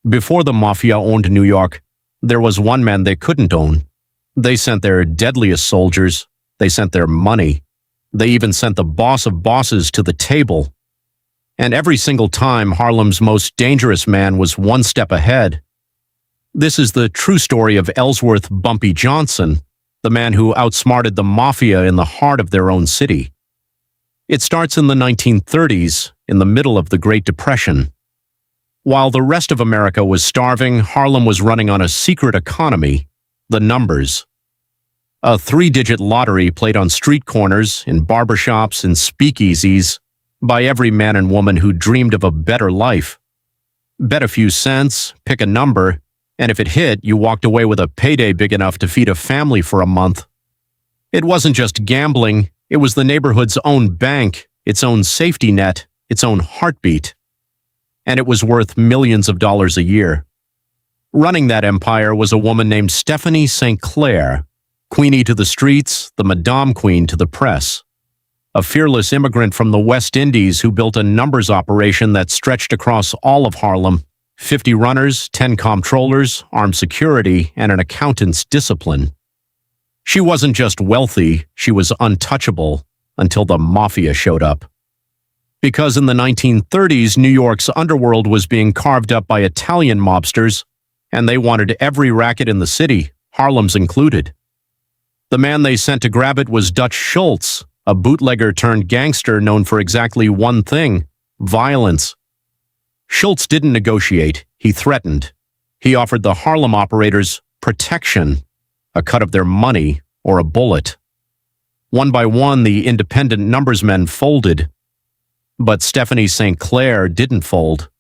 Before the Mafia owned New York, there was one man they couldn't own. They sent their deadliest soldiers. They sent their money. They even sent the boss of bosses to the table. And every single time, Harlem's most dangerous man was one step ahead. This is the true story of Ellsworth Bumpy Johnson, the man who outsmarted the Mafia in the heart of their own city. It starts in the 1930s, in the middle of the Great Depression. While the rest of America was starving, Harlem was running on a secret economy, the numbers. A 3-digit lottery played on street corners, in barbershops, and speakeasies, by every man and woman who dreamed of a better life. Bet a few cents, pick a number, and if it hit, you walked away with a payday big enough to feed a family for a month. It wasn't just gambling, it was the neighborhood's own bank, its own safety net, its own heartbeat. And it was worth millions of dollars a year. Running that empire was a woman named Stephanie St. Clair, Queenie to the streets, the Madame Queen to the press. A fearless immigrant from the West Indies who built a numbers operation that stretched across all of Harlem, 50 runners, 10 comptrollers, armed security, and an accountant's discipline. She wasn't just wealthy, she was untouchable until the Mafia showed up. Because in the 1930s, New York's underworld was being carved up by Italian mobsters, and they wanted every racket in the city, Harlem's included. The man they sent to grab it was Dutch Schultz, a bootlegger turned gangster known for exactly one thing: violence. Schultz didn't negotiate, he threatened. He offered the Harlem operators protection, a cut of their money, or a bullet. One by one, the independent numbers men folded. But Stephanie St. Clair didn't fold.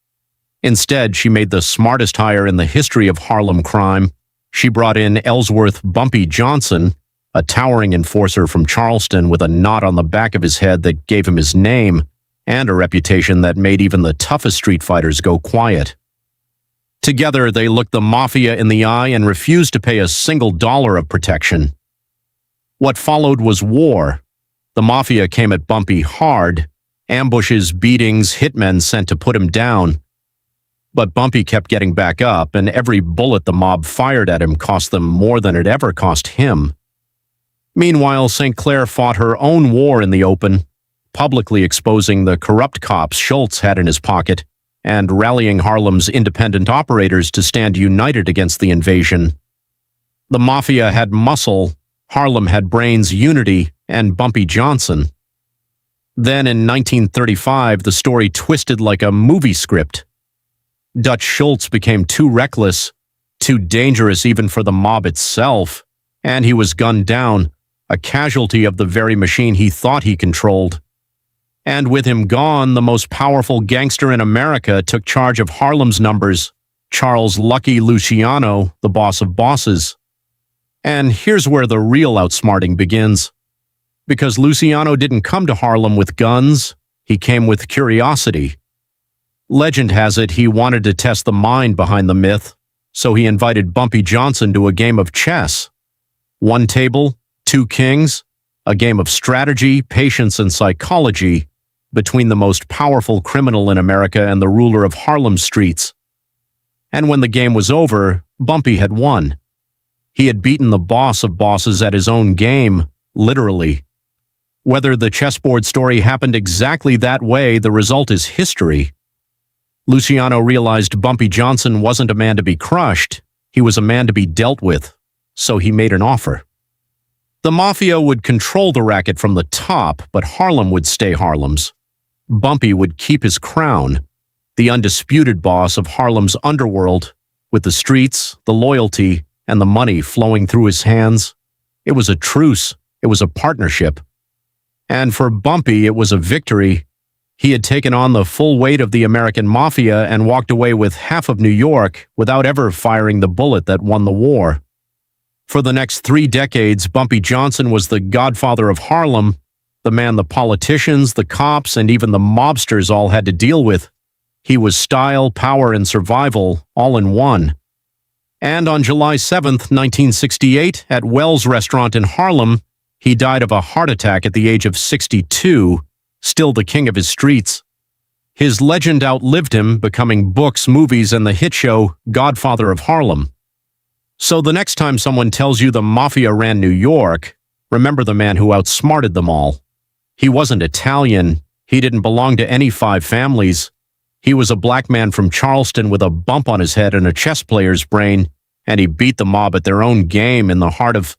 Instead, she made the smartest hire in the history of Harlem crime. She brought in Ellsworth Bumpy Johnson, a towering enforcer from Charleston with a knot on the back of his head that gave him his name, and a reputation that made even the toughest street fighters go quiet. Together, they looked the Mafia in the eye and refused to pay a single dollar of protection. What followed was war. The Mafia came at Bumpy hard, ambushes, beatings, hitmen sent to put him down. But Bumpy kept getting back up, and every bullet the mob fired at him cost them more than it ever cost him. Meanwhile, St. Clair fought her own war in the open, publicly exposing the corrupt cops Schultz had in his pocket, and rallying Harlem's independent operators to stand united against the invasion. The Mafia had muscle, Harlem had brains, unity, and Bumpy Johnson. Then in 1935, the story twisted like a movie script. Dutch Schultz became too reckless, too dangerous even for the mob itself, and he was gunned down, a casualty of the very machine he thought he controlled. And with him gone, the most powerful gangster in America took charge of Harlem's numbers, Charles Lucky Luciano, the boss of bosses. And here's where the real outsmarting begins. Because Luciano didn't come to Harlem with guns, he came with curiosity. Legend has it he wanted to test the mind behind the myth, so he invited Bumpy Johnson to a game of chess. One table, two kings, a game of strategy, patience, and psychology between the most powerful criminal in America and the ruler of Harlem streets. And when the game was over, Bumpy had won. He had beaten the boss of bosses at his own game, literally. Whether the chessboard story happened exactly that way, the result is history. Luciano realized Bumpy Johnson wasn't a man to be crushed, he was a man to be dealt with, so he made an offer. The Mafia would control the racket from the top, but Harlem would stay Harlem's. Bumpy would keep his crown, the undisputed boss of Harlem's underworld, with the streets, the loyalty, and the money flowing through his hands. It was a truce, it was a partnership. And for Bumpy, it was a victory. He had taken on the full weight of the American Mafia and walked away with half of New York without ever firing the bullet that won the war. For the next 3 decades, Bumpy Johnson was the godfather of Harlem, the man the politicians, the cops, and even the mobsters all had to deal with. He was style, power, and survival, all in one. And on July 7th, 1968, at Wells Restaurant in Harlem, he died of a heart attack at the age of 62, still the king of his streets. His legend outlived him, becoming books, movies, and the hit show Godfather of Harlem. So the next time someone tells you the Mafia ran New York, remember the man who outsmarted them all. He wasn't Italian. He didn't belong to any five families. He was a black man from Charleston with a bump on his head and a chess player's brain, and he beat the mob at their own game in the heart of